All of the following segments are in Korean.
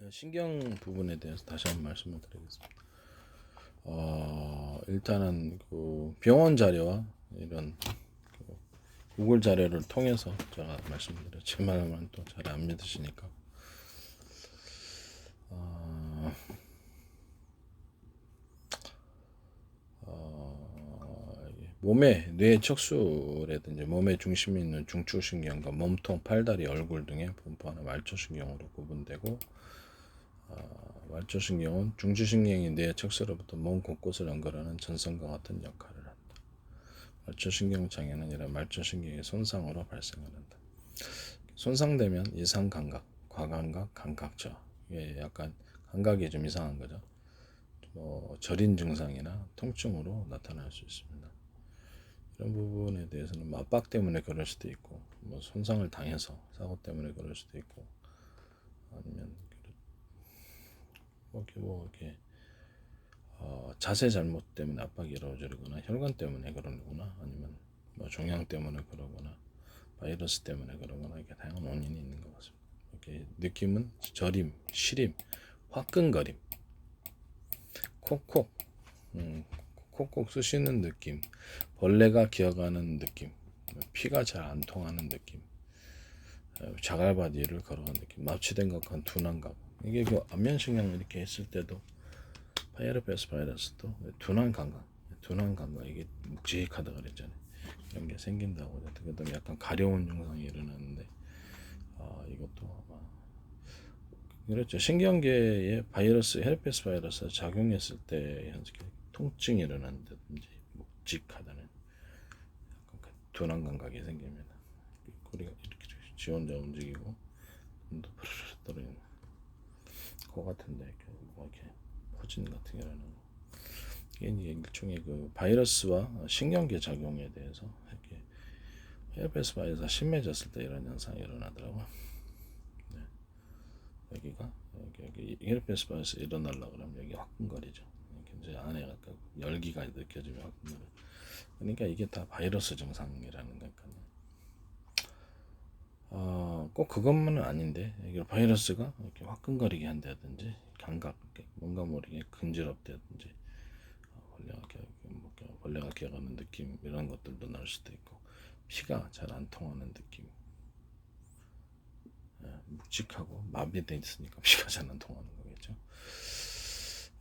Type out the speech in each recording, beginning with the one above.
신경 부분에 대해서 다시 한번 말씀을 드리겠습니다. 일단은 그 병원 자료와 이런 구글 자료를 통해서 제가 말씀드려요. 제 말만 또 잘 안 믿으시니까. 몸의 뇌 척수라든지 몸의 중심에 있는 중추신경과 몸통, 팔다리, 얼굴 등에 분포하는 말초신경으로 구분되고, 말초신경은 중추신경이 뇌 척수로부터 몸 곳곳을 연결하는 전선과 같은 역할을 한다. 말초신경 장애는 이런 말초신경의 손상으로 발생을 한다. 손상되면 이상 감각, 과감각, 감각저, 이게 약간 감각이 좀 이상한 거죠. 저린 증상이나 통증으로 나타날 수 있습니다. 이런 부분에 대해서는 압박 때문에 그럴 수도 있고, 손상을 당해서 사고 때문에 그럴 수도 있고, 아니면 이렇게 자세 잘못 때문에 압박이 이루어지거나 혈관 때문에 그러거나 아니면 종양 때문에 그러거나 바이러스 때문에 그러거나 이렇게 다양한 원인이 있는 것 같습니다. 이렇게 느낌은 저림, 시림, 화끈거림, 콕콕, 콕콕 쑤시는 느낌, 벌레가 기어가는 느낌, 피가 잘 안 통하는 느낌, 자갈바디를 걸어가는 느낌, 납치된 것 같은 둔한감. 이게 그 안면신경 이렇게 했을 때도 파이로패스 바이러스도 둔한 감각 이게 묵직하다 그랬잖아요. 이런 게 생긴다고. 그다음에 약간 가려운 증상이 일어나는데, 이것도 아마 그렇죠. 신경계에 바이러스, 헤르페스 바이러스 작용했을 때 통증이 일어난다든지 묵직하다는 약간 둔한 감각이 생깁니다. 꼬리가 이렇게 지 혼자 움직이고 눈도 푸르르 떨어지는 코 같은데 이렇게 포진 같은 게 일어나는 거. 이게 일종의 그 바이러스와 신경계 작용에 대해서 이렇게 헤르페스 바이러스가 심해졌을 때 이런 현상이 일어나더라고요. 네. 여기가 여기 헤르페스 바이러스 일어나려고 그러면 여기 화끈거리죠. 이제 안에 약간 열기가 느껴지면 화끈거려. 그러니까 이게 다 바이러스 증상이라는 거니까요. 꼭 그것만은 아닌데 이게 바이러스가 이렇게 화끈거리게 한다든지 감각, 뭔가 모르게 근지럽다든지 벌레가 기어가는 느낌 이런 것들도 날 수도 있고, 피가 잘 안 통하는 느낌, 묵직하고 마비돼 있으니까 피가 잘 안 통하는 거겠죠.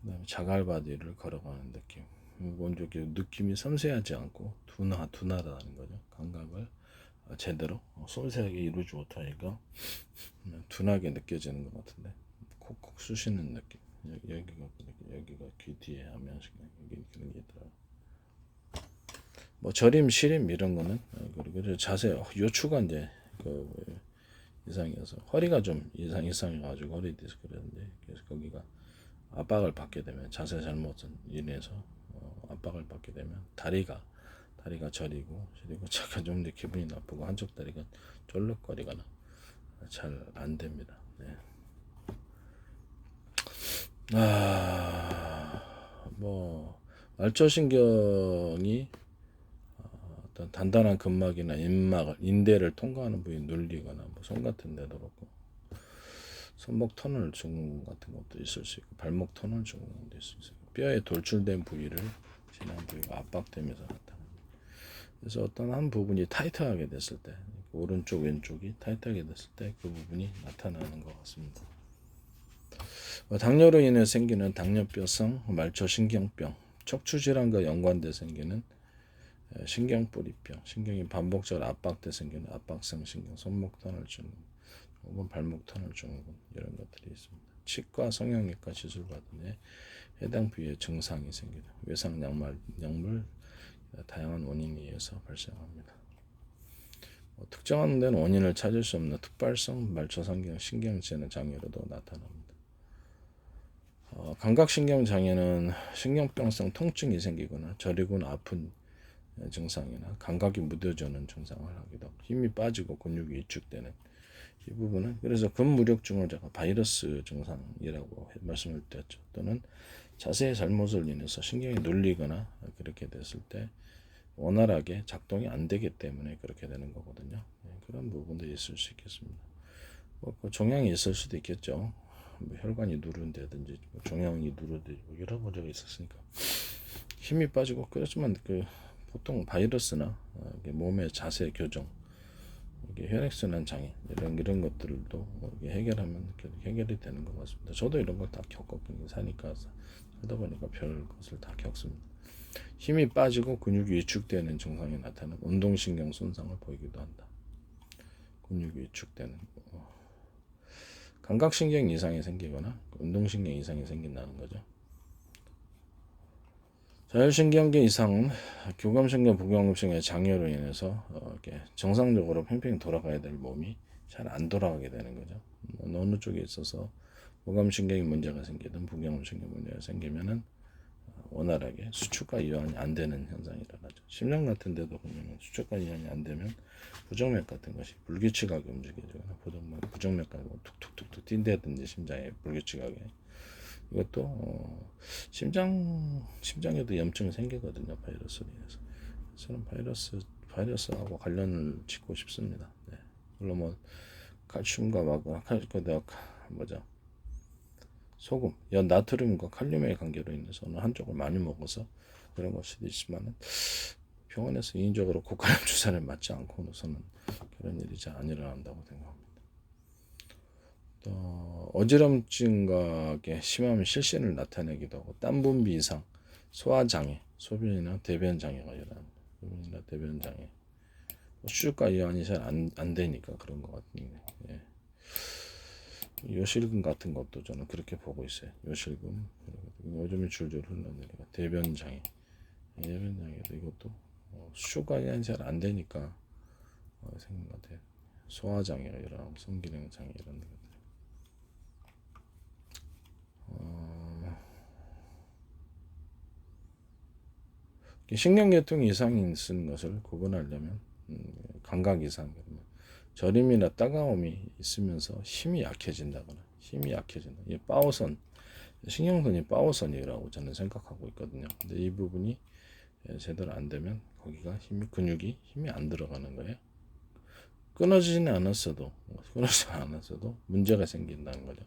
그다음에 자갈바디를 걸어가는 느낌, 먼저 느낌이 섬세하지 않고 둔하다는 거죠. 감각을 제대로 섬세하게 이루지 못하니까 둔하게 느껴지는 것 같은데, 콕콕 쑤시는 느낌, 여기가 귀 뒤에 하면서 여기 그런 게 있더라고. 저림, 시림 이런 거는 그리고 자세 요추가 이제 그 이상해서 허리가 좀 이상해가지고 허리 디스크랬는데, 그래서 거기가 압박을 받게 되면 자세 잘못은 인해서 압박을 받게 되면 다리가 저리고 잠깐 좀 기분이 나쁘고 한쪽 다리가 쫄륵거리거나 잘 안 됩니다. 네. 말초신경이 어떤 단단한 근막이나 인대를 통과하는 부위 눌리거나 손 같은 데도 그렇고, 손목 터널 증후군 같은 것도 있을 수 있고, 발목 터널 증후군도 있을 수 있고, 뼈에 돌출된 부위를 지난 부위가 압박되면서 나타납니다. 그래서 어떤 한 부분이 타이트하게 됐을 때, 오른쪽 왼쪽이 타이트하게 됐을 때 그 부분이 나타나는 것 같습니다. 당뇨로 인해 생기는 당뇨병성 말초신경병, 척추질환과 연관돼 생기는 신경뿌리병, 신경이 반복적으로 압박돼 생기는 압박성 신경, 손목 터널 증후군, 혹은 발목 터널 증후군 이런 것들이 있습니다. 치과, 성형외과 시술 받은 후에 해당 부위에 증상이 생기다. 외상 약물 다양한 원인에 의해서 발생합니다. 특정한 데는 원인을 찾을 수 없는 특발성 말초신경 신경질환 장애로도 나타납니다. 감각신경 장애는 신경병성 통증이 생기거나 저리거나 아픈 증상이나 감각이 무뎌지는 증상을 하기도 하고, 힘이 빠지고 근육이 위축되는 이 부분은, 그래서 근무력증을 제가 바이러스 증상이라고 말씀을 드렸죠. 또는 자세의 잘못을 인해서 신경이 눌리거나 그렇게 됐을 때 원활하게 작동이 안 되기 때문에 그렇게 되는 거거든요. 그런 부분도 있을 수 있겠습니다. 종양이 있을 수도 있겠죠. 뭐 혈관이 누른다든지 뭐 종양이 누른다든지 뭐 여러 가지가 있었으니까 힘이 빠지고. 그렇지만 그 보통 바이러스나 이게 몸의 자세 교정, 이게 혈액순환 장애 이런 것들도 이게 해결하면 해결이 되는 것 같습니다. 저도 이런 걸 다 겪었거든요. 사니까 하다 보니까 별 것을 다 겪습니다. 힘이 빠지고 근육이 위축되는 증상이 나타나는 운동신경 손상을 보이기도 한다. 근육이 위축되는 감각신경 이상이 생기거나 운동신경 이상이 생긴다는 거죠. 자율신경계 이상은 교감신경, 부교감신경의 장애로 인해서 이렇게 정상적으로 팽팽히 돌아가야 될 몸이 잘 안 돌아가게 되는 거죠. 어느 쪽에 있어서 교감신경이 문제가 생기든 부교감신경 문제가 생기면은 원활하게 수축과 이완이 안 되는 현상이 일어나죠. 심장 같은 데도 보면 수축과 이완이 안 되면 부정맥 같은 것이 불규칙하게 움직여지거나 부정맥과 툭툭툭툭 뛴다든지 심장에 불규칙하게. 이것도 심장에도 염증이 생기거든요. 바이러스로 인해서. 저는 바이러스하고 관련을 짓고 싶습니다. 네. 물론 뭐 칼슘과 뭐죠? 소금, 나트륨과 칼륨의 관계로 인해서 어느 한쪽을 많이 먹어서 그런 걸 수도 있지만 병원에서 인위적으로 고칼륨 주사를 맞지 않고서는 그런 일이 잘 안 일어난다고 생각합니다. 또 어지럼증과 심하면 실신을 나타내기도 하고 땀 분비 이상, 소화 장애, 소변이나 대변 장애가 일어납니다. 소변이나 대변 장애, 수족과 이완이 잘 안 되니까 그런 것 같은데. 예. 요실금 같은 것도 저는 그렇게 보고 있어요. 요실금, 요즘에 줄줄 흘러내리가 대변 장애, 대변 장애도 이것도 수족과 이완이 잘 안 되니까 생긴 것 같아요. 소화 장애가 일어나고 성기능 장애 이런 것. 신경계통 이상이 있는 것을 구분하려면 감각 이상, 저림이나 따가움이 있으면서 힘이 약해진다거나 힘이 약해진다. 이 바오선, 신경선이 바오선이라고 저는 생각하고 있거든요. 근데 이 부분이 제대로 안 되면 거기가 근육이 힘이 안 들어가는 거예요. 끊어지지는 않았어도 문제가 생긴다는 거죠.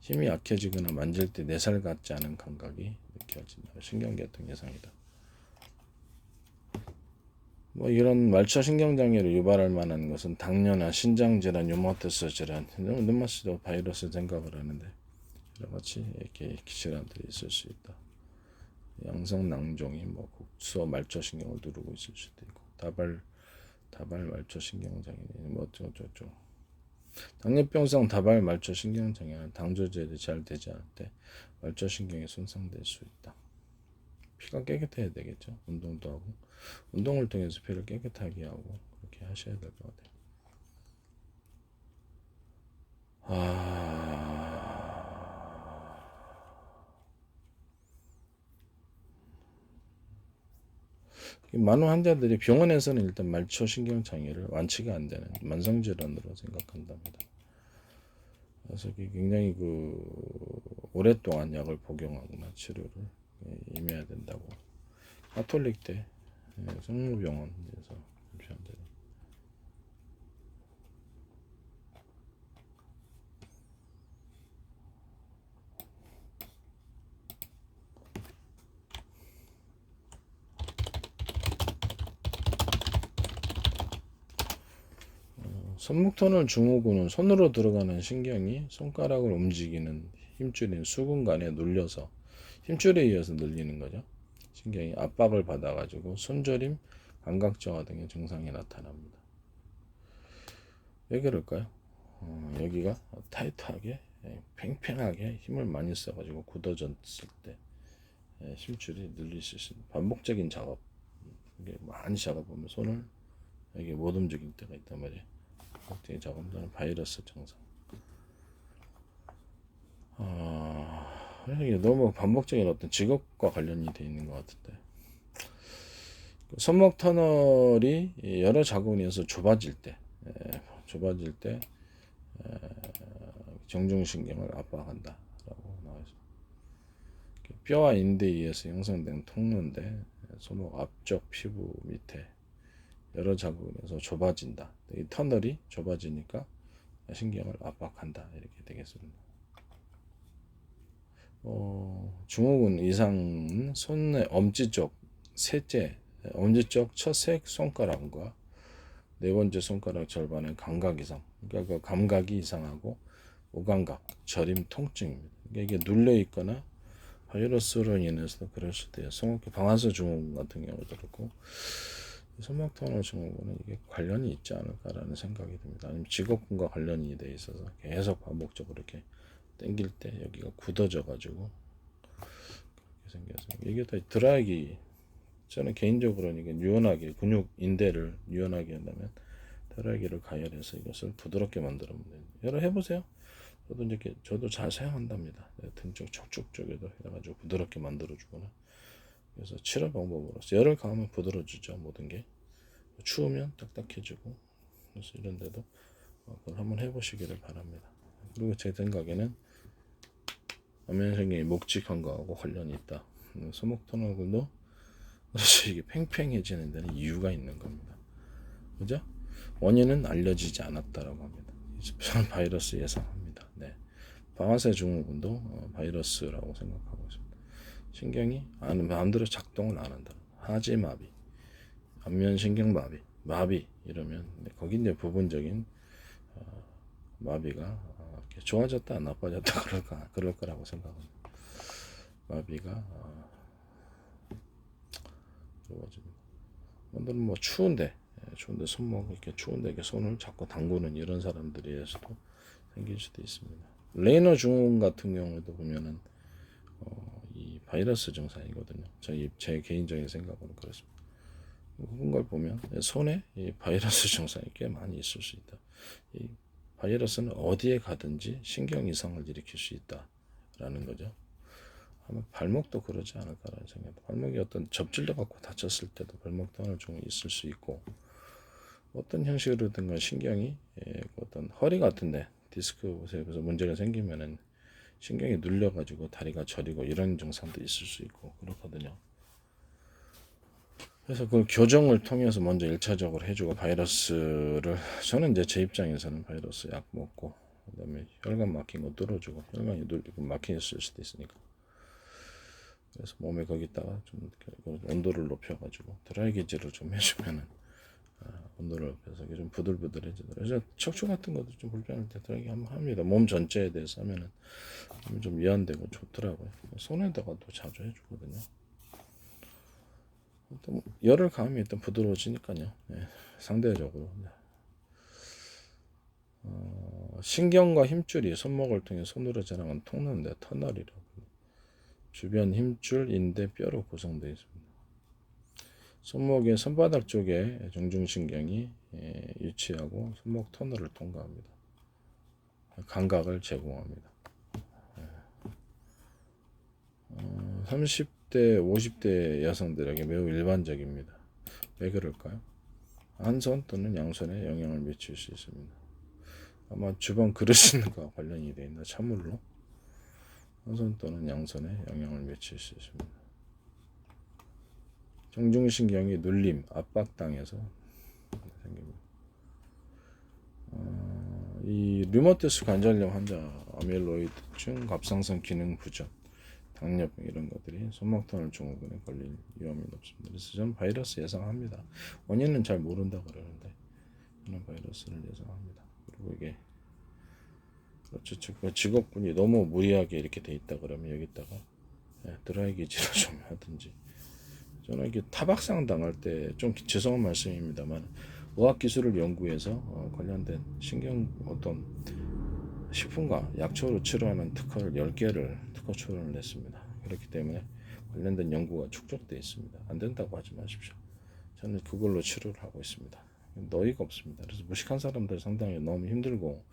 힘이 약해지거나 만질 때 내 살 같지 않은 감각이 느껴진다. 신경계통 이상이다. 뭐 이런 말초 신경장애를 유발할 만한 것은 당뇨나 신장질환, 류마티스 질환, 류마티스도 바이러스 생각을 하는데 여러 가지 이렇게 질환들이 있을 수 있다. 양성 낭종이 뭐 국소 말초 신경을 누르고 있을 수도 있고 다발 말초 신경장애 뭐 어쩌고 당뇨병성 다발 말초 신경장애는 당 조절이 잘 되지 않을 때 말초 신경이 손상될 수 있다. 피가 깨끗해야 되겠죠. 운동도 하고 운동을 통해서 피를 깨끗하게 하고 그렇게 하셔야 될 것 같아요. 많은 환자들이 병원에서는 일단 말초 신경장애를 완치가 안 되는 만성질환으로 생각한답니다. 그래서 굉장히 오랫동안 약을 복용하거나 치료를 임해야 된다고 가톨릭대 성모병원에서 발표한대요. 손목터널 증후군은 손으로 들어가는 신경이 손가락을 움직이는 힘줄인 수근관에 눌려서 힘줄에 의해서 눌리는 거죠. 신경이 압박을 받아가지고 손저림, 감각저하 등의 증상이 나타납니다. 왜 그럴까요? 여기가 타이트하게 팽팽하게 힘을 많이 써가지고 굳어졌을 때 힘줄이 눌릴 수 있습니다. 반복적인 작업, 이게 많이 작업하면 손을 이게 못 움직일 때가 있단 말이에요. 반복적인 작업은 바이러스 증상. 이게 너무 반복적인 어떤 직업과 관련이 돼 있는 것 같은데. 손목 터널이 여러 자국에 의해서 좁아질 때 정중신경을 압박한다라고 나와 있습니다. 뼈와 인대에 의해서 형성된 통로인데 손목 앞쪽 피부 밑에 여러 자국에 의해서 좁아진다. 이 터널이 좁아지니까 신경을 압박한다 이렇게 되겠습니다. 증후군 이상은 손의 엄지 쪽 셋째, 엄지 쪽 첫째 손가락과 네 번째 손가락 절반의 감각 이상, 그러니까 그 감각이 이상하고 오감각, 저림 통증입니다. 그러니까 이게 눌려 있거나 바이러스로 인해서 그럴 수도 있어요. 손목기 방아쇠 증후군 같은 경우도 그렇고 손목 터널 증후군은 이게 관련이 있지 않을까라는 생각이 듭니다. 아니면 직업군과 관련이 돼 있어서 계속 반복적으로 이렇게 당길 때 여기가 굳어져 가지고 생겨서 이게 다 드라이기 저는 개인적으로는 이게 유연하게 근육 인대를 유연하게 한다면 드라이기를 가열해서 이것을 부드럽게 만들면 돼요. 여러 해보세요. 저도 이제 저도 잘 사용한답니다. 등쪽 척추 쪽에도 해가지고 부드럽게 만들어주거나 그래서 치료 방법으로서 열을 가하면 부드러워지죠. 모든 게 추우면 딱딱해지고 그래서 이런데도 그걸 한번 해보시기를 바랍니다. 그리고 제 생각에는 안면신경이 묵직한 거하고 관련이 있다. 손목 터널근도 그래서 이게 팽팽해지는 데는 이유가 있는 겁니다. 그죠? 원인은 알려지지 않았다라고 합니다. 저는 바이러스 예상합니다. 네. 방아쇠 증후군도 바이러스라고 생각하고 있습니다. 신경이 마음대로 작동을 안 한다. 하지마비, 안면신경마비, 마비 이러면 거기 이제 부분적인 마비가 좋아졌다 나빠졌다 그럴 거라고 생각합니다. 마비가 좋아집니다. 오늘은 뭐 추운데 손목 이렇게 추운데 이렇게 손을 잡고 담그는 이런 사람들에서도 생길 수도 있습니다. 레이너 증후군 같은 경우에도 보면은 이 바이러스 증상이거든요. 제 개인적인 생각으로 그렇습니다. 그런 걸 보면 손에 이 바이러스 증상이 꽤 많이 있을 수 있다. 이 바이러스는 어디에 가든지 신경 이상을 일으킬 수 있다라는 거죠. 아마 발목도 그러지 않을까라는 생각도. 발목이 어떤 접질려 갖고 다쳤을 때도 발목 터널증이 있을 수 있고 어떤 형식으로든가 신경이 어떤 허리 같은데 디스크에서 문제가 생기면은 신경이 눌려가지고 다리가 저리고 이런 증상도 있을 수 있고 그렇거든요. 그래서 그 교정을 통해서 먼저 1차적으로 해주고 바이러스를 저는 이제 제 입장에서는 바이러스 약 먹고 그다음에 혈관 막힌 거 뚫어주고 혈관이 막혀 있을 수도 있으니까 그래서 몸에 거기다가 좀 온도를 높여가지고 드라이기질을 좀 해주면은 온도를 높여서 좀 부들부들해지더라고요. 그래서 척추 같은 것도 좀 불편할 때 드라이기 한번 합니다. 몸 전체에 대해서 하면은 좀 위안되고 좋더라고요. 손에다가도 자주 해주거든요. 또 열을 가하면 일단 부드러워지니까요. 네, 상대적으로 신경과 힘줄이 손목을 통해 손으로 자랑하는 통로인데 터널이라고 주변 힘줄, 인대, 뼈로 구성되어 있습니다. 손목의 손바닥 쪽에 정중신경이 위치하고 손목 터널을 통과합니다. 감각을 제공합니다. 30대, 50대 여성들에게 매우 일반적입니다. 왜 그럴까요? 한 손 또는 양손에 영향을 미칠 수 있습니다. 아마 주방 그릇과 관련이 되어 있나 찬물로 한 손 또는 양손에 영향을 미칠 수 있습니다. 정중신경이 눌림, 압박당해서 생깁니다. 이 류마티스 관절염 환자, 아밀로이드증, 갑상선 기능 부전, 당뇨병 이런 것들이 손목 터널 증후군에 걸릴 위험이 높습니다. 그래서 저는 바이러스 예상합니다. 원인은 잘 모른다 그러는데 저는 바이러스를 예상합니다. 그리고 이게 그렇죠. 직업군이 너무 무리하게 이렇게 돼 있다 그러면 여기다가 드라이기질을 좀 하든지 저는 이게 타박상 당할 때 좀 죄송한 말씀입니다만 의학기술을 연구해서 관련된 신경 어떤 식품과 약초로 치료하는 특허를 10개를 특허 출원을 냈습니다. 그렇기 때문에 관련된 연구가 축적되어 있습니다. 안 된다고 하지 마십시오. 저는 그걸로 치료를 하고 있습니다. 너희가 없습니다. 그래서 무식한 사람들 상당히 너무 힘들고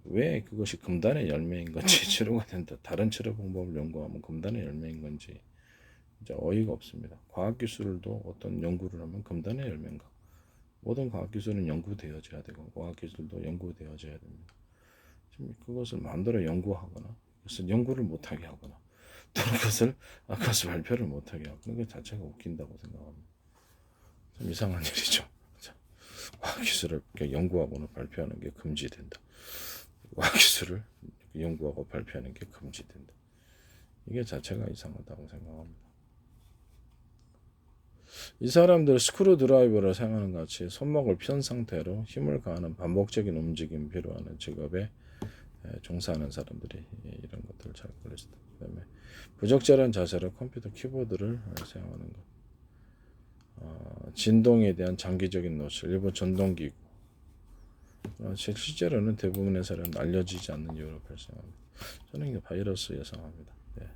왜 그것이 금단의 열매인 건지 치료가 된다. 다른 치료 방법을 연구하면 금단의 열매인 건지 이제 어이가 없습니다. 과학기술도 어떤 연구를 하면 금단의 열매인가? 모든 과학기술은 연구되어져야 되고 과학기술도 연구되어져야 됩니다. 지금 그것을 만들어 연구하거나 그것을 연구를 못하게 하거나 또 그것을 발표를 못하게 하고 그게 자체가 웃긴다고 생각합니다. 좀 이상한 일이죠. 과학기술을 연구하거나 발표하는 게 금지된다. 과학기술을 연구하고 발표하는 게 금지된다. 이게 자체가 이상하다고 생각합니다. 이 사람들 스크루 드라이버를 사용하는 같이 손목을 편 상태로 힘을 가하는 반복적인 움직임이 필요한 직업에 종사하는 사람들이 이런 것들을 잘 걸렸습니다. 그다음에 부적절한 자세로 컴퓨터 키보드를 사용하는 것, 진동에 대한 장기적인 노출, 일부 전동기구. 실제로는 대부분의 사례는 알려지지 않는 이유로 발생합니다. 저는 이게 바이러스 예상합니다. 네.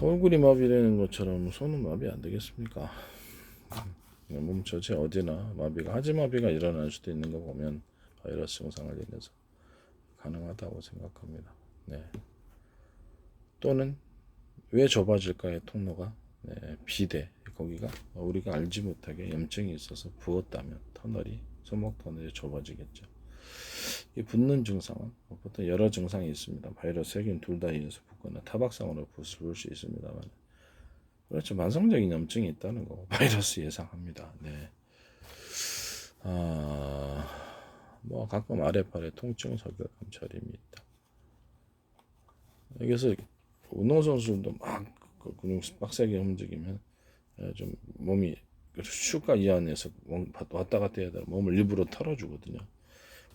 얼굴이 마비되는 것처럼 손은 마비 안 되겠습니까? 몸 전체 어디나 마비가 하지마비가 일어날 수도 있는 거 보면 바이러스 증상을 인해서 가능하다고 생각합니다. 네. 또는 왜 좁아질까의 통로가 비대, 거기가 우리가 알지 못하게 염증이 있어서 부었다면 터널이, 손목 터널이 좁아지겠죠. 이 붓는 증상은 보통 여러 증상이 있습니다. 바이러스, 세균 둘 다 이어서 붓거나 타박상으로 붓을 수 있습니다만, 그렇죠. 만성적인 염증이 있다는 거 바이러스 예상합니다. 네. 뭐 가끔 아랫팔에 통증, 설결감, 저림이 있다. 여기서 운동선수도 막 근육 빡세게 움직이면 좀 몸이 수축과 이 안에서 왔다 갔다 해야 되는 몸을 일부러 털어주거든요.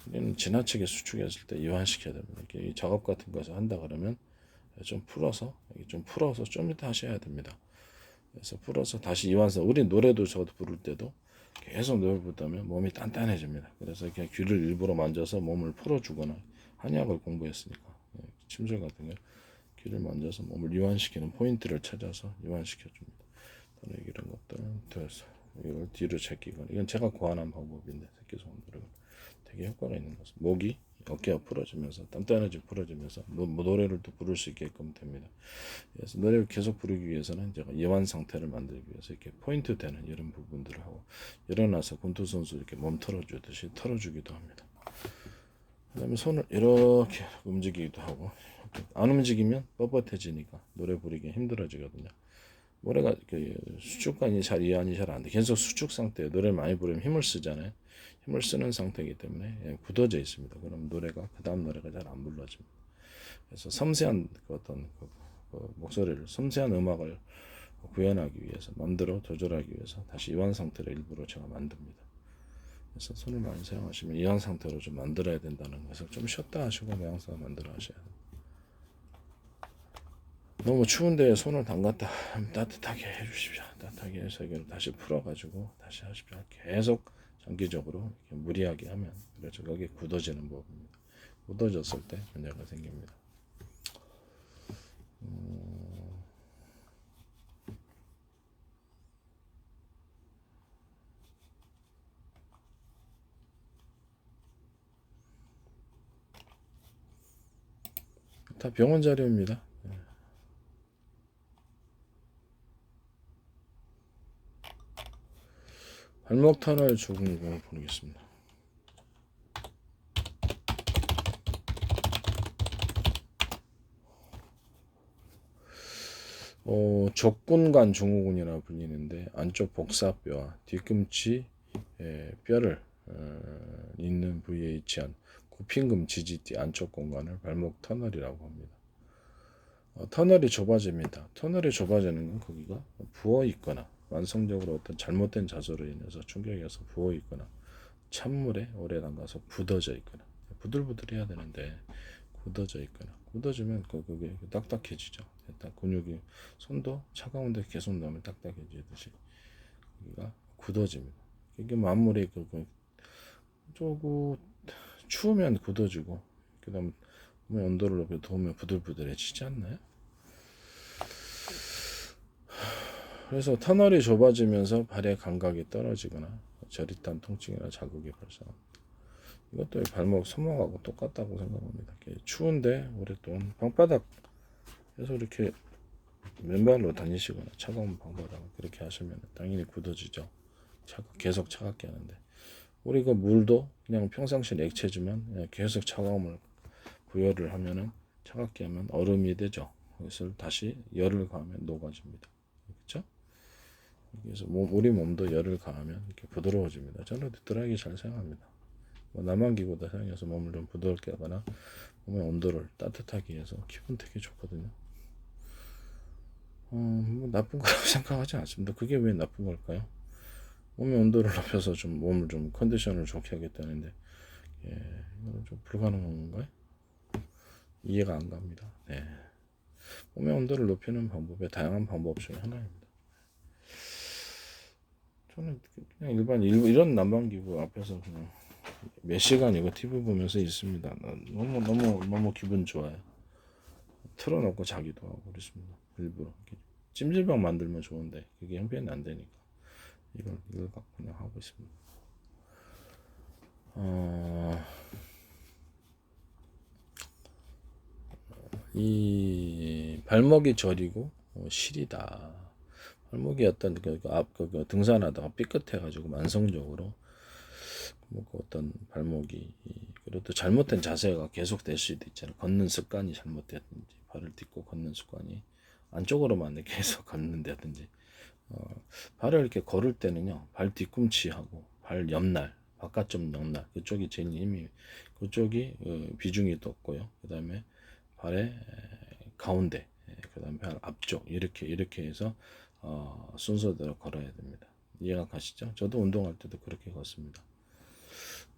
우리는 지나치게 수축했을 때 이완시켜야 됩니다. 이렇게 작업 같은 것을 한다 그러면 좀 풀어서 좀 이따 하셔야 됩니다. 그래서 풀어서 다시 이완해서, 우리 노래도 저도 부를 때도 계속 노래 부르면 몸이 단단해집니다. 그래서 그냥 귀를 일부러 만져서 몸을 풀어주거나, 한약을 공부했으니까 침술 같은 거 귀를 만져서 몸을 이완시키는 포인트를 찾아서 이완시켜줍니다. 또는 이런 것들은 돼서 이걸 뒤로 제끼거나, 이건 제가 고안한 방법인데 새끼손 노래가 되게 효과가 있는 것은 목이 어깨가 풀어지면서 단단해지고 풀어지면서 노래를 또 부를 수 있게끔 됩니다. 그래서 노래를 계속 부르기 위해서는 제가 이완 상태를 만들기 위해서 이렇게 포인트 되는 이런 부분들을 하고, 일어나서 권투 선수 이렇게 몸 털어주듯이 털어주기도 합니다. 그다음에 손을 이렇게 움직이기도 하고, 안 움직이면 뻣뻣해지니까 노래 부르기 힘들어지거든요. 노래가 수축관이 잘 이완이 잘 안 돼. 계속 수축 상태, 노래를 많이 부르면 힘을 쓰잖아요. 힘을 쓰는 상태이기 때문에 굳어져 있습니다. 그럼 노래가, 그 다음 노래가 잘 안 불러집니다. 그래서 섬세한 어떤 목소리를, 섬세한 음악을 구현하기 위해서, 마음대로 조절하기 위해서 다시 이완 상태를 일부러 제가 만듭니다. 그래서 손을 많이 사용하시면 이완 상태로 좀 만들어야 된다는 것을 좀 쉬었다 하시고 명상 만들어 하셔야 돼요. 너무 추운데 손을 담갔다 따뜻하게 해주십시오. 따뜻하게 해서 이걸 다시 풀어가지고 다시 하십시오. 계속 장기적으로 이렇게 무리하게 하면, 그렇죠, 거기에 굳어지는 법입니다. 굳어졌을 때 문제가 생깁니다. 다 병원 자료입니다. 발목 터널 죽은 거 보겠습니다. 족근관 증후군이라 불리는데, 안쪽 복사뼈와 뒤꿈치 뼈를 있는 부위에 위치한 구핀금 지지띠 안쪽 공간을 발목 터널이라고 합니다. 터널이 좁아집니다. 터널이 좁아지는 건 거기가 부어 있거나, 만성적으로 어떤 잘못된 자세로 인해서 충격에서 부어 있거나, 찬물에 오래 담가서 굳어져 있거나, 부들부들해야 되는데 굳어져 있거나, 굳어지면 그게 딱딱해지죠. 일단 근육이, 손도 차가운데 계속 넣으면 딱딱해지듯이 여기가 굳어집니다. 이게 만물이 조금 추우면 굳어지고, 그다음 온도를 높여 두으면 부들부들해지지 않나요? 그래서 터널이 좁아지면서 발의 감각이 떨어지거나 저릿한 통증이나 자극이 발생합니다. 이것도 발목, 손목하고 똑같다고 생각합니다. 추운데 오랫동안 방바닥에서 이렇게 맨발로 다니시거나 차가운 방바닥 그렇게 하시면 당연히 굳어지죠. 계속 차갑게 하는데, 우리가 물도 그냥 평상시 액체지만 계속 차가움을 부여를 하면은, 차갑게 하면 얼음이 되죠. 그래서 다시 열을 가하면 녹아집니다. 그렇죠? 그래서 우리 몸도 열을 가하면 이렇게 부드러워집니다. 저는 드라이기 잘 사용합니다. 남한기구도 사용해서 몸을 좀 부드럽게 하거나 몸의 온도를 따뜻하게 해서 기분 되게 좋거든요. 뭐 나쁜 거라고 생각하지 않습니다. 그게 왜 나쁜 걸까요? 몸의 온도를 높여서 좀 몸을 좀 컨디션을 좋게 하겠다는데, 이거는 좀 불가능한 건가요? 이해가 안 갑니다. 네. 몸의 온도를 높이는 방법의 다양한 방법 중에 하나입니다. 저는 그냥 이런 난방기구 앞에서 그냥 몇 시간 이거 TV 보면서 있습니다. 너무 기분 좋아요. 틀어놓고 자기도 하고 그렇습니다. 일부러 찜질방 만들면 좋은데 그게 형편이 안 되니까 이걸 갖고 그냥 하고 있습니다. 이 발목이 저리고 시리다. 발목이 어떤 그 등산하다가 삐끗해가지고 만성적으로 그 어떤 발목이 그리고 또 잘못된 자세가 계속 될 수도 있잖아요. 걷는 습관이 잘못됐든지 발을 딛고 걷는 습관이 안쪽으로만 이렇게 계속 걷는다든지 발을 이렇게 걸을 때는요 발 뒤꿈치하고 발 옆날 바깥쪽 옆날 그쪽이 제일 힘이 그쪽이 비중이 높고요. 그 다음에 발의 가운데 그 다음에 발 앞쪽 이렇게 해서 순서대로 걸어야 됩니다. 이해가 가시죠? 저도 운동할 때도 그렇게 걷습니다.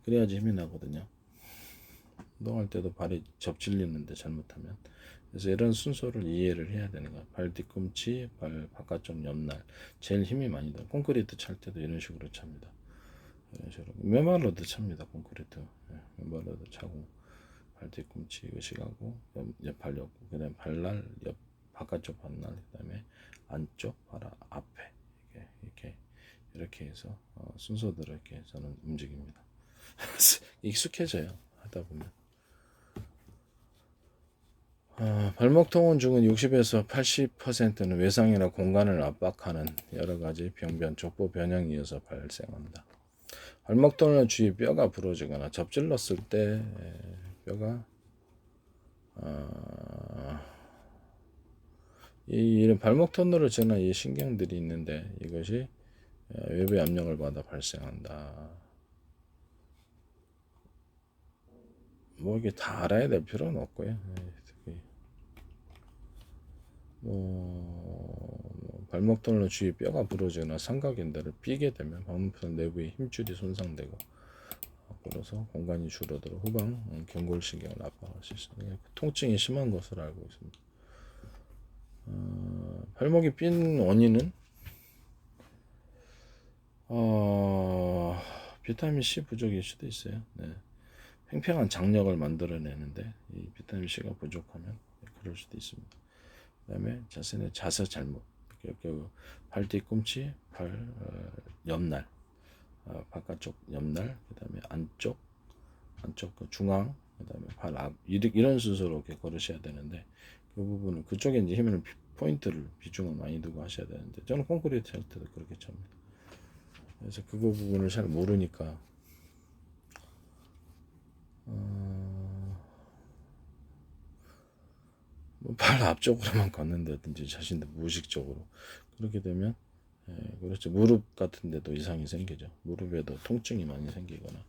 그래야지 힘이 나거든요. 운동할 때도 발이 접질리는데 잘못하면 그래서 이런 순서를 이해를 해야 되는 거야. 발 뒤꿈치, 발 바깥쪽 옆날 제일 힘이 많이 나. 콘크리트 찰 때도 이런 식으로 찹니다. 이런 식으로 맨발로도 찹니다. 콘크리트 맨발로도 차고 발 뒤꿈치 의식하고 발 옆, 그다음 발날 옆 바깥쪽 발날 그다음에 안쪽 발 앞에 이렇게 해서 순서대로 이렇게 저는 움직입니다. 익숙해져요 하다 보면. 발목통은 중은 60에서 80%는 외상이나 공간을 압박하는 여러 가지 병변, 족보 변형에 의해서 발생한다. 발목 터널 주위 뼈가 부러지거나 접질렀을 때 뼈가 이런 발목 터널을 저는 이 신경들이 있는데 이것이 외부의 압력을 받아 발생한다. 뭐 이게 다 알아야 될 필요는 없고요. 발목 터널 주위 뼈가 부러지거나 삼각인대를 삐게 되면 발목편 내부의 힘줄이 손상되고 그래서 공간이 줄어들어 후방 경골신경을 압박할 수 있습니다. 통증이 심한 것으로 알고 있습니다. 발목이 삔 원인은 비타민 C 부족일 수도 있어요. 네. 팽팽한 장력을 만들어내는데 이 비타민 C가 부족하면 그럴 수도 있습니다. 그다음에 자세 잘못, 발 뒤꿈치, 발 옆날, 바깥쪽 옆날, 그다음에 안쪽 그 중앙, 그다음에 발 앞 이런 순서로 이렇게 걸으셔야 되는데 그 부분을 그쪽에 이제 힘을 포인트를 비중을 많이 두고 하셔야 되는데 저는 콘크리트 할 때도 그렇게 찹니다. 그래서 그거 부분을 잘 모르니까 발 앞쪽으로만 걷는다든지 자신들 무의식적으로 그렇게 되면 그렇죠. 무릎 같은 데도 이상이 생기죠. 무릎에도 통증이 많이 생기거나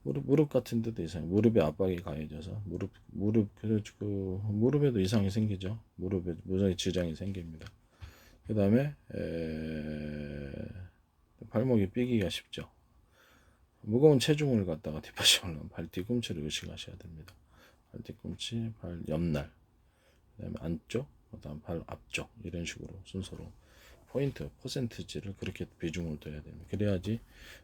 무릎 같은 데도 이상 무릎에 압박이 가해져서 그 무릎에도 이상이 생기죠. 무릎에 무장의 지장이 생깁니다. 그 다음에 발목이 삐기가 쉽죠. 무거운 체중을 갖다가 뒷받침하려면 발 뒤꿈치를 의식하셔야 됩니다. 발 뒤꿈치, 발 옆날, 그다음에 안쪽, 그다음 발 앞쪽 이런 식으로 순서로 포인트, 퍼센티지를 그렇게 비중을 둬야 됩니다. 그래야지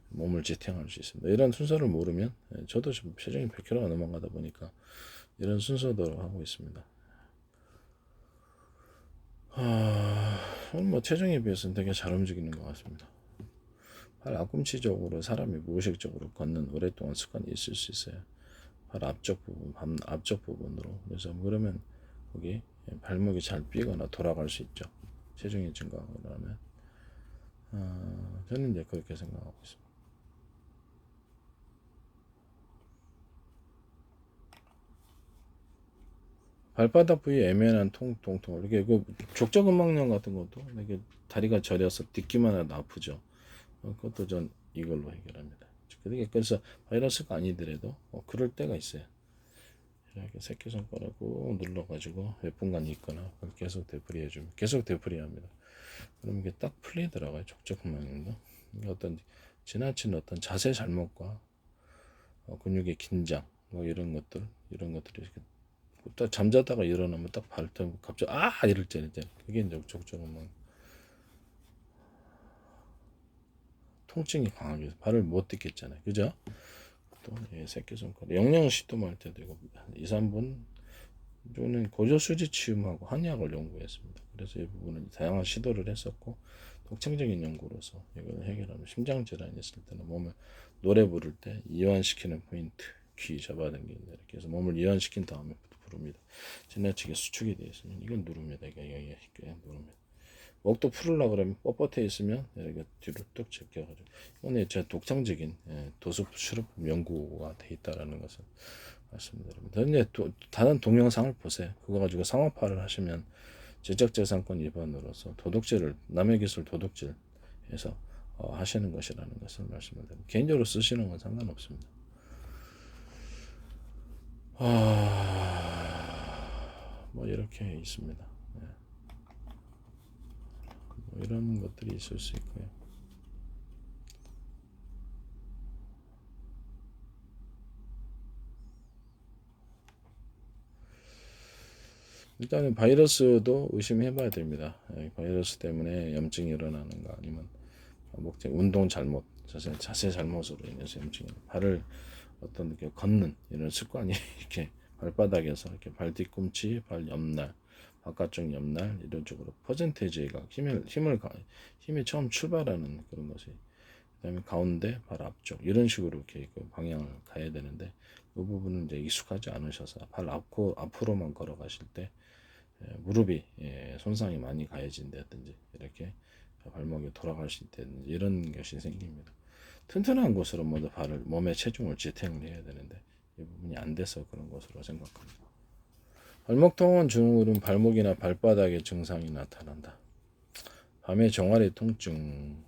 몸을 지탱할 수 있습니다. 이런 순서를 모르면 저도 지금 체중이 100kg가 넘어가다 보니까 이런 순서대로 하고 있습니다. 뭐 체중에 비해서는 되게 잘 움직이는 것 같습니다. 발 앞꿈치 쪽으로 사람이 무의식적으로 걷는 오랫동안 습관이 있을 수 있어요. 발 앞쪽 부분, 앞쪽 부분으로. 그래서 그러면 거기 발목이 잘 삐거나 돌아갈 수 있죠. 체중이 증가하거나 하면. 저는 이제 그렇게 생각하고 있습니다. 발바닥 부위에 애매한 통통 이렇게 그 족저근막염 같은 것도 이렇게 다리가 저려서 딛기만 해도 아프죠. 그것도 전 이걸로 해결합니다. 그래서 바이러스가 아니더라도 그럴 때가 있어요. 이렇게 새끼손가락 꾹 눌러가지고 몇 분간 있거나 계속 되풀이 해주면 계속 되풀이 합니다. 그럼 이게 딱 풀리더라고요. 족저근막염도. 어떤 지나친 어떤 자세 잘못과 근육의 긴장 뭐 이런 것들이 이렇게 딱 잠자다가 일어나면 딱 발을 때 갑자기 이럴 때 있잖아요. 그게 이제 족저근막 통증이 강하게 발을 못 딛겠잖아요. 그죠? 또 새끼손가락 영양 시도할 때도 이거 2, 3분 저는 고저수지 치유하고 한의학을 연구했습니다. 그래서 이 부분은 다양한 시도를 했었고 독창적인 연구로서 이걸 해결하면 심장 질환이 있을 때는 몸을 노래 부를 때 이완시키는 포인트 귀 잡아당긴다 이렇게 해서 몸을 이완시킨 다음에 부릅니다. 지나치게 수축이 되어 있으면 이건 누릅니다. 이게 누릅니다. 목도 풀으려고 그러면 뻣뻣해 있으면 이렇게 뒤로 뚝 제껴가지고 이건 제 독창적인 도수 시럽 연구가 돼 있다라는 것을 말씀드립니다. 근데 다른 동영상을 보세요. 그거 가지고 상업화를 하시면 지적재산권 위반으로서 도둑질을 남의 기술 도둑질해서 하시는 것이라는 것을 말씀을 드립니다. 개인적으로 쓰시는 건 상관없습니다. 뭐 이렇게 있습니다. 뭐 이런 것들이 있을 수 있고요. 일단은 바이러스도 의심해봐야 됩니다. 바이러스 때문에 염증이 일어나는가 아니면 운동 잘못, 자세 잘못으로 인해서 염증이 발을 어떤 이렇게 걷는 이런 습관이 이렇게 발바닥에서 이렇게 발 뒤꿈치, 발 옆날, 바깥쪽 옆날 이런 쪽으로 퍼센테이지가 힘이 처음 출발하는 그런 것이 그다음에 가운데 발 앞쪽 이런 식으로 이렇게 그 방향을 가야 되는데 그 부분은 이제 익숙하지 않으셔서 발 앞으로만 걸어가실 때 무릎이 손상이 많이 가해진다든지 이렇게 발목이 돌아가실 때 이런 것이 생깁니다. 튼튼한 곳으로 먼저 몸의 체중을 지탱을 해야 되는데 이 부분이 안 돼서 그런 것으로 생각합니다. 발목통은 주로 발목이나 발바닥에 증상이 나타난다. 밤에 종아리 통증,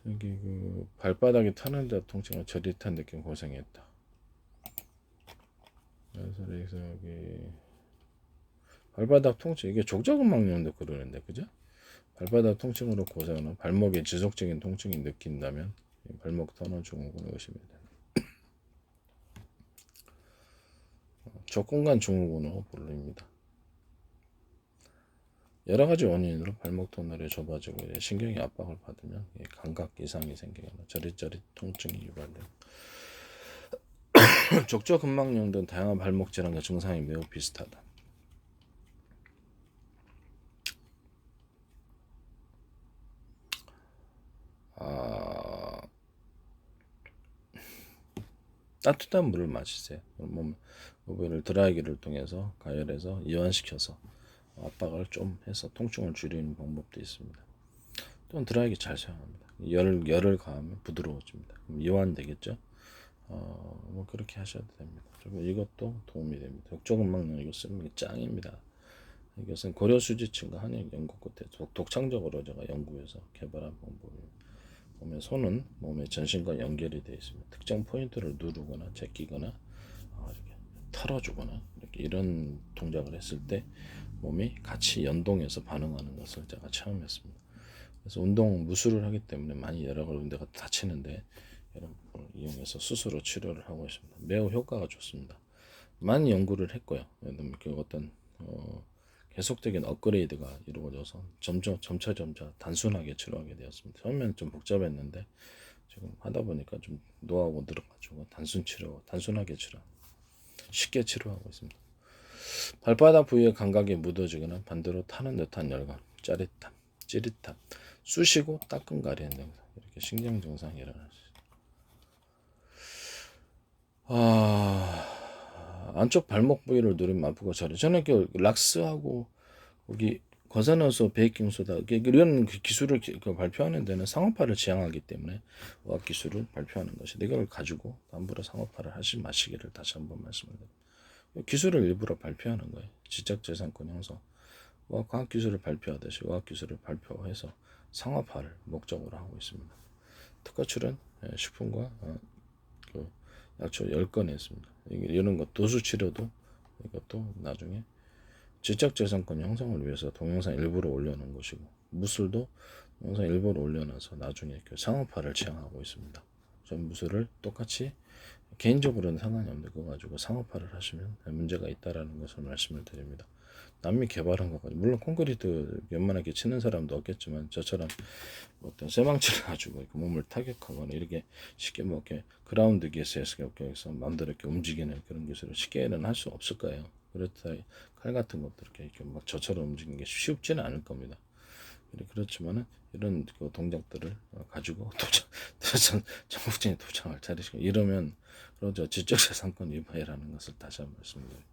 여기 그 발바닥이 타는 데 통증을 저릿한 느낌 고생했다. 그래서 여기 발바닥 통증 이게 족저근막염도 그러는데 그죠? 발바닥 통증으로 고생하는 발목에 지속적인 통증이 느낀다면 발목 터널 증후군을 의심해야 된다. 족공간 증후군으로 불립니다. 여러 가지 원인으로 발목 터널이 좁아지고 신경이 압박을 받으면 감각 이상이 생기거나 저릿저릿 통증이 유발됩니다. 족저근막염 등 다양한 발목 질환과 증상이 매우 비슷하다. 따뜻한 물을 마시세요. 몸을 드라이기를 통해서 가열해서 이완시켜서 압박을 좀 해서 통증을 줄이는 방법도 있습니다. 또는 드라이기 잘 사용합니다. 열을 가하면 부드러워집니다. 그럼 이완되겠죠? 뭐 그렇게 하셔도 됩니다. 그리고 이것도 도움이 됩니다. 족저근막염 이거 쓰는 게 짱입니다. 이것은 고려수지층과 한의학 연구 끝에 독창적으로 제가 연구해서 개발한 방법입니다. 보면 손은 몸의 전신과 연결이 되어 있습니다. 특정 포인트를 누르거나 제끼거나 이렇게 털어주거나 이렇게 이런 동작을 했을 때 몸이 같이 연동해서 반응하는 것을 제가 체험했습니다. 그래서 무술을 하기 때문에 많이 여러 군데가 다치는데 이런 걸 이용해서 스스로 치료를 하고 있습니다. 매우 효과가 좋습니다. 많이 연구를 했고요. 그 어떤 계속적인 업그레이드가 이루어져서 점차 단순하게 치료하게 되었습니다. 처음에는 좀 복잡했는데 지금 하다 보니까 좀 노하우가 늘어가지고 단순하게 쉽게 치료하고 있습니다. 발바닥 부위의 감각이 묻어지거나 반대로 타는 듯한 열감, 짜릿함, 찌릿함, 쑤시고 따끔 가리는 증상 이렇게 신경 증상이 일어날 수 있습니다. 안쪽 발목 부위를 누르면 아프고 저는 그 락스하고 거기 거산화소, 베이킹소다 이런 기술을 발표하는 데는 상업화를 지향하기 때문에 의학 기술을 발표하는 것이 이걸 가지고 함부로 상업화를 하지 마시기를 다시 한번 말씀드립니다. 기술을 일부러 발표하는 거예요. 지적재산권 형성, 과학기술을 발표하듯이 의학기술을 발표해서 상업화를 목적으로 하고 있습니다. 특허출은 식품과 약초 10건 했습니다. 이런 것 도수 치료도 이것도 나중에 지적재산권 형성을 위해서 동영상 일부러 올려놓은 것이고, 무술도 동영상 일부러 올려놔서 나중에 그 상업화를 지향하고 있습니다. 전 무술을 똑같이 개인적으로는 상관이 없는데 그거 가지고 상업화를 하시면 문제가 있다라는 것을 말씀을 드립니다. 남이 개발한 거 가지고, 물론 콘크리트 웬만하게 치는 사람도 없겠지만 저처럼 어떤 쇠망치를 가지고 몸을 타격하거나 이렇게 쉽게 뭐 이렇게 그라운드 기술에서 마음대로 이렇게 움직이는 그런 기술을 쉽게는 할 수 없을 거예요. 그렇다 칼 같은 것도 이렇게 막 저처럼 움직이는 게 쉽지는 않을 겁니다. 그렇지만은 이런 그 동작들을 가지고 전국적인 도장을 차리시고 이러면 그러죠. 지적재산권 위반이라는 것을 다시 한번 말씀드립니다.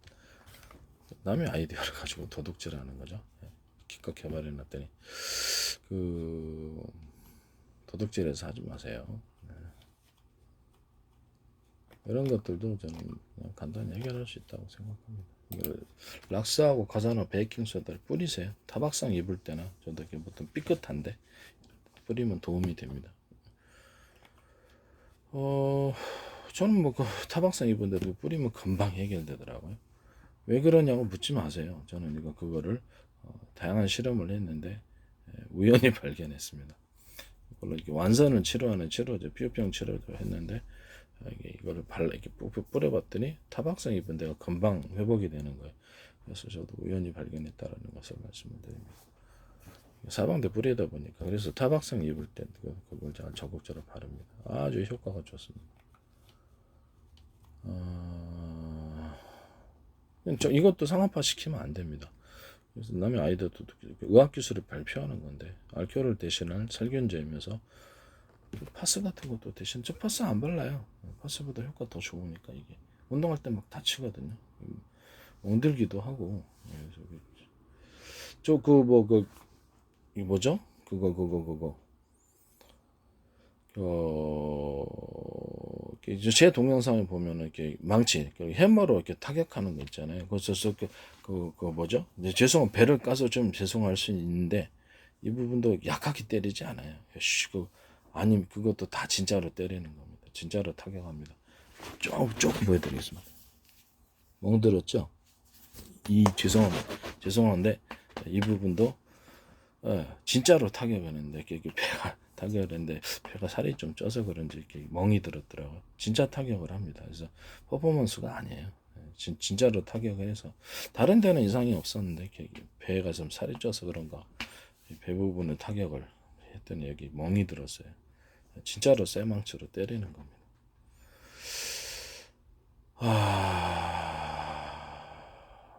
남의 아이디어를 가지고 도둑질하는 거죠. 기껏 개발해 놨더니 그 도둑질해서 하지 마세요. 이런 것들도 저는 그냥 간단히 해결할 수 있다고 생각합니다. 이걸 락스하고 가사나 베이킹소다를 뿌리세요. 타박상 입을 때나 저도 이렇게 보통 삐끗한데 뿌리면 도움이 됩니다. 저는 뭐 그 타박상 입은 데도 뿌리면 금방 해결되더라고요. 왜 그러냐고 묻지 마세요. 저는 그거를 다양한 실험을 했는데 우연히 발견했습니다. 이걸로 이렇게 완선을 치료하는 치료죠. 피부병 치료도 했는데 이거를 이렇게 뿌려봤더니 타박상 입은 데가 금방 회복이 되는 거예요. 그래서 저도 우연히 발견했다라는 것을 말씀을 드립니다. 사방대 뿌리다 보니까 그래서 타박상 입을 때 그걸 제가 적극적으로 바릅니다. 아주 효과가 좋습니다. 이것도 상업화 시키면 안 됩니다. 그래서 남의 아이들도 의학기술을 발표하는 건데 알코올을 대신할 살균제이면서 파스 같은 것도 대신 저 파스 안 발라요. 파스보다 효과 더 좋으니까 이게 운동할 때 막 다치거든요. 멍들기도 하고. 저 그 뭐 그 이 뭐죠? 그거 이제 제 동영상을 보면은 이렇게 망치, 해머로 이렇게 타격하는 거 있잖아요. 그래서 그 뭐죠? 이제 죄송한 배를 까서 좀 죄송할 수 있는데 이 부분도 약하게 때리지 않아요. 아니 그것도 다 진짜로 때리는 겁니다. 진짜로 타격합니다. 조금 보여드리겠습니다. 멍들었죠? 죄송한데 이 부분도 진짜로 타격하는데 배가 타격을 했는데 배가 살이 좀 쪄서 그런지 이렇게 멍이 들었더라고요. 진짜 타격을 합니다. 그래서 퍼포먼스가 아니에요. 진짜로 타격을 해서 다른 데는 이상이 없었는데 배가 좀 살이 쪄서 그런가 배 부분을 타격을 했더니 여기 멍이 들었어요. 진짜로 쇠망치로 때리는 겁니다.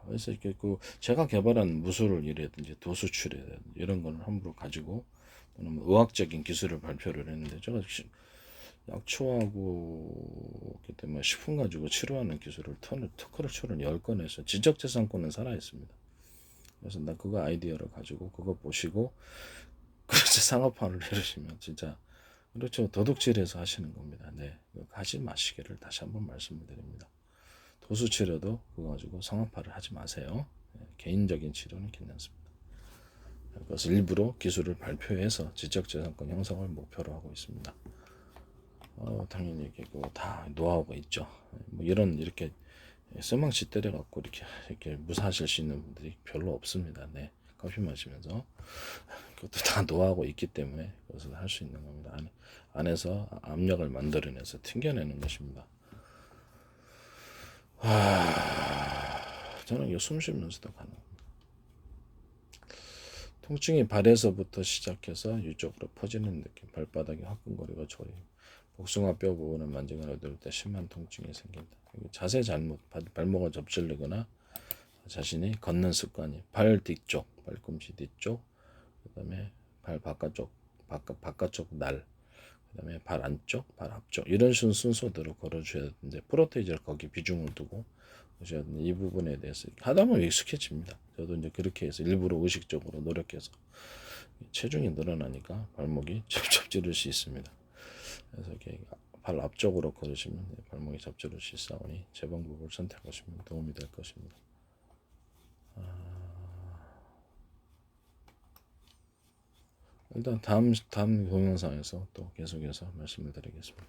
그래서 이렇게 제가 개발한 무술이라든지 도수출이라든지 이런 거를 함부로 가지고 또는 뭐 의학적인 기술을 발표를 했는데 제가 약초하고 그때 식품 가지고 치료하는 기술을 특허를 출은 10건 해서 지적재산권은 살아있습니다. 그래서 나 그거 아이디어를 가지고 그거 보시고 그래서 상업화를 해주시면 진짜 그렇죠. 도둑질해서 하시는 겁니다. 네, 하지 마시기를 다시 한번 말씀을 드립니다. 도수 치료도 그거 가지고 상업화를 하지 마세요. 개인적인 치료는 괜찮습니다. 그것을 일부러 기술을 발표해서 지적재산권 형성을 목표로 하고 있습니다. 당연히 다 노하우가 있죠. 뭐 이렇게 쇠망치 때려갖고 이렇게 무사하실 수 있는 분들이 별로 없습니다. 네, 커피 마시면서 그것도 다 노하우가 있기 때문에 그것을 할 수 있는 겁니다. 안에서 압력을 만들어내서 튕겨내는 것입니다. 저는 이거 숨 쉬면서도 가능합니다. 통증이 발에서부터 시작해서 위쪽으로 퍼지는 느낌, 발바닥이 화끈거리고 저림, 복숭아뼈 부분을 만지거나 누를 때 심한 통증이 생긴다. 자세 잘못, 발목을 접질르거나 자신이 걷는 습관이 발 뒤쪽, 발꿈치 뒤쪽, 그다음에 발 바깥쪽 날, 그다음에 발 안쪽, 발 앞쪽 이런 순서대로 걸어줘야 되는데 프로테이저를 거기 비중을 두고 이 부분에 대해서 하다 보면 익숙해집니다. 저도 이제 그렇게 해서 일부러 의식적으로 노력해서 체중이 늘어나니까 발목이 접질릴 수 있습니다. 그래서 이렇게 발 앞쪽으로 걸으시면 발목이 접질릴 수 있사오니 제 방법을 선택하시면 도움이 될 것입니다. 일단 다음 동영상에서 또 계속해서 말씀을 드리겠습니다.